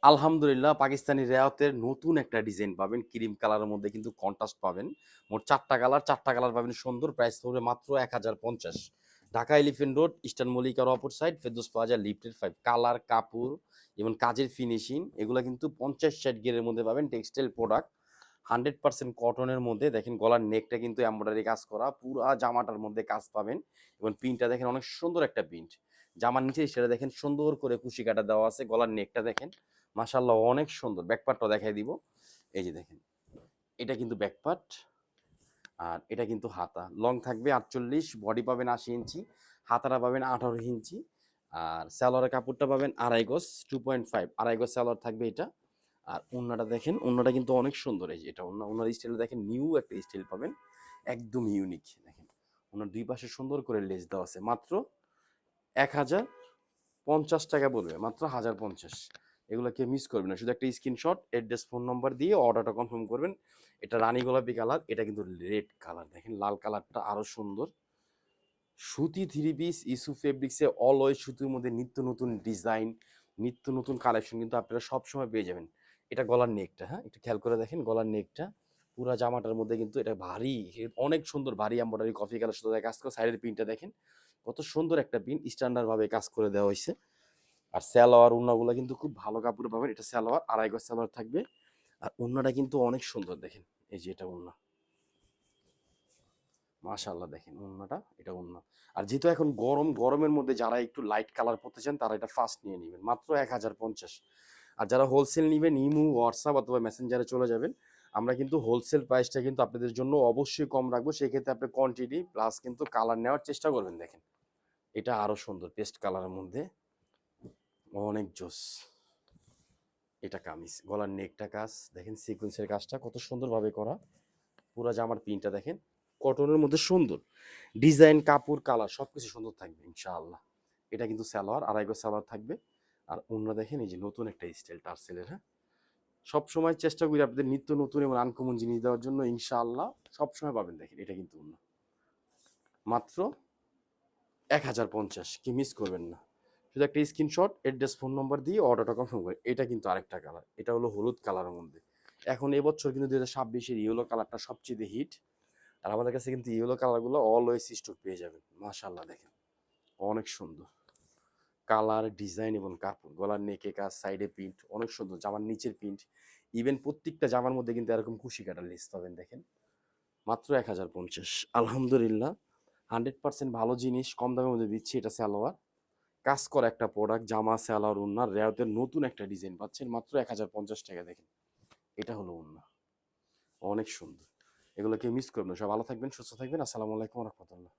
আলহামদুলিল্লাহ পাকিস্তানি রেওয়াতের নতুন একটা ডিজাইন পাবেন, ক্রিম কালারের মধ্যে কিন্তু কন্ট্রাস্ট পাবেন। মোট চারটা কালার পাবেন সুন্দর। প্রাইস পড়বে মাত্র 1050। ঢাকা এলিফেন্ট রোড, ইস্টার্ন মল্লিকার অপর side, Ferdous plaza, lifted 5। Colour, কাপড় এবং কাজের ফিনিশিং এগুলো কিন্তু 50-60 গিয়ারের মধ্যে পাবেন। টেক্সটাইল প্রোডাক্ট 100% কটনের মধ্যে। দেখেন গলার নেকটা কিন্তু এমব্রয়ডারি কাজ করা, পুরা জামাটার মধ্যে কাজ পাবেন। এবং প্রিন্টটা দেখেন অনেক সুন্দর একটা প্রিন্ট। জামার নিচে সেটা দেখেন সুন্দর করে কুশি কাটা দেওয়া আছে। গলার নেকটা দেখেন মাশাআল্লাহ অনেক সুন্দর। ব্যাকপার্টটা দেখাই দিব। এই যে দেখেন, এটা কিন্তু ব্যাকপার্ট, আর এটা কিন্তু হাতা। লং থাকবে 48, বডি পাবেন 80 ইঞ্চি, হাতাটা পাবেন 18 ইঞ্চি। আর সালোয়ারের কাপড়টা পাবেন আড়াই গজ, 2.5 আড়াই গজ সালোয়ার থাকবে এটা। আর ওন্নাটা দেখেন, ওন্নাটা কিন্তু অনেক সুন্দর। এই যে এটা ওন্না, ওন্নার স্টাইল দেখেন, নিউ একটা স্টাইল পাবেন, একদম ইউনিক। দেখেন ওনার দুই পাশে সুন্দর করে লেস দেওয়া আছে। মাত্র 1050 টাকা বলবে, মাত্র 1050। এগুলো কেউ মিস করবে না। শুধু একটা স্ক্রিনশট, অ্যাড্রেস, ফোন নম্বর দিয়ে অর্ডারটা কনফার্ম করবেন। এটা রানী গোলাপি কালার, এটা কিন্তু রেড কালার। দেখেন লাল কালারটা আরো সুন্দর। সুতি থ্রি পিস, ইস্যু ফেব্রিক্সে অলওয়েজ সুতির মধ্যে নিত্য নতুন ডিজাইন, নিত্য নতুন কালেকশন কিন্তু আপনারা সবসময় পেয়ে যাবেন। এটা গলার নেকটা, হ্যাঁ একটু খেয়াল করে দেখেন গলার নেকটা। পুরা জামাটার মধ্যে কিন্তু এটা ভারী, অনেক সুন্দর ভারী এমব্রয়ডারি কফি কালার সাথে কাজ করে। সাইডের প্রিন্টটা দেখেন কত সুন্দর একটা প্রিন্ট, স্ট্যান্ডার্ড ভাবে কাজ করে দেওয়া হয়েছে। আর সালোয়ার ওড়নাগুলো কিন্তু খুব ভালো কাপড়ে পাবেন। এটা সালোয়ার, আড়াই গজ সালোয়ার থাকবে। আর ওড়নাটা কিন্তু অনেক সুন্দর। দেখেন এই যে এটা ওড়না, মাশাআল্লাহ দেখেন ওড়নাটা, এটা ওড়না। আর যেহেতু এখন গরম, গরমের মধ্যে যারা একটু লাইট কালার পরতে চান তারা এটা ফার্স্ট নিয়ে নেবেন, মাত্র 1050। আর যারা হোলসেল নেবেন ইমু, হোয়াটসঅ্যাপ অথবা মেসেঞ্জারে চলে যাবেন। আমরা কিন্তু হোলসেল প্রাইসটা কিন্তু আপনাদের জন্য অবশ্যই কম রাখবো। সেক্ষেত্রে আপনি কোয়ান্টিটি প্লাস কিন্তু কালার নেওয়ার চেষ্টা করবেন। দেখেন এটা আরো সুন্দর, পেস্ট কালারের মধ্যে অনেক জোস। এটা কামিজ, গলার নেকটা কাজ দেখেন, সিকোয়েন্সের কাজটা কত সুন্দরভাবে করা। পুরা জামার প্রিন্টটা দেখেন, কটনের মধ্যে সুন্দর ডিজাইন, কাপড়, কালার সবকিছু সুন্দর থাকবে ইনশাআল্লাহ। এটা কিন্তু সালোয়ার, আড়াই গজ সালোয়ার থাকবে। আর অন্য দেখেন এই যে নতুন একটা স্টাইল টার্সেলের, হ্যাঁ সবসময় চেষ্টা করি আপনাদের নিত্য নতুন এবং আনকমন জিনিস দেওয়ার জন্য, ইনশাআল্লাহ সবসময় পাবেন। দেখেন এটা কিন্তু অন্য, মাত্র 1050, কি মিস করবেন না। শুধু একটা স্ক্রিনশট, অ্যাড্রেস, ফোন নম্বর দিয়ে অর্ডারটা কনফার্ম করে। এটা কিন্তু আরেকটা কালার, এটা হলো হলুদ কালারের মধ্যে। এখন এবছর কিন্তু 2026-এর ইয়েলো কালারটা সবচেয়ে হিট। আর আমাদের কাছে কিন্তু ইয়েলো কালারগুলো অলওয়েজ স্টক পেয়ে যাবেন। মাশাআল্লাহ দেখেন অনেক সুন্দর কালার, ডিজাইন এবং কাপড়। গলার নেকে কাজ, সাইডে প্রিন্ট অনেক সুন্দর, জামার নিচের প্রিন্ট। ইভেন প্রত্যেকটা জামার মধ্যে কিন্তু এরকম কুশি কাটার লেস পাবেন। দেখেন মাত্র 1050। আলহামদুলিল্লাহ 100% ভালো জিনিস কম দামের মধ্যে দিচ্ছি। এটা সালোয়ার, কাজ করা একটা প্রোডাক্ট, জামা, সালোয়ার, ওড়না রেওয়াতের নতুন একটা ডিজাইন পাচ্ছেন মাত্র 1050 টাকা। দেখেন এটা হলো ওড়না, অনেক সুন্দর। এগুলো কেউ মিস করবেন না। সব ভালো থাকবেন, সুস্থ থাকবেন। আসসালামু আলাইকুম ওয়া রাহমাতুল্লাহ।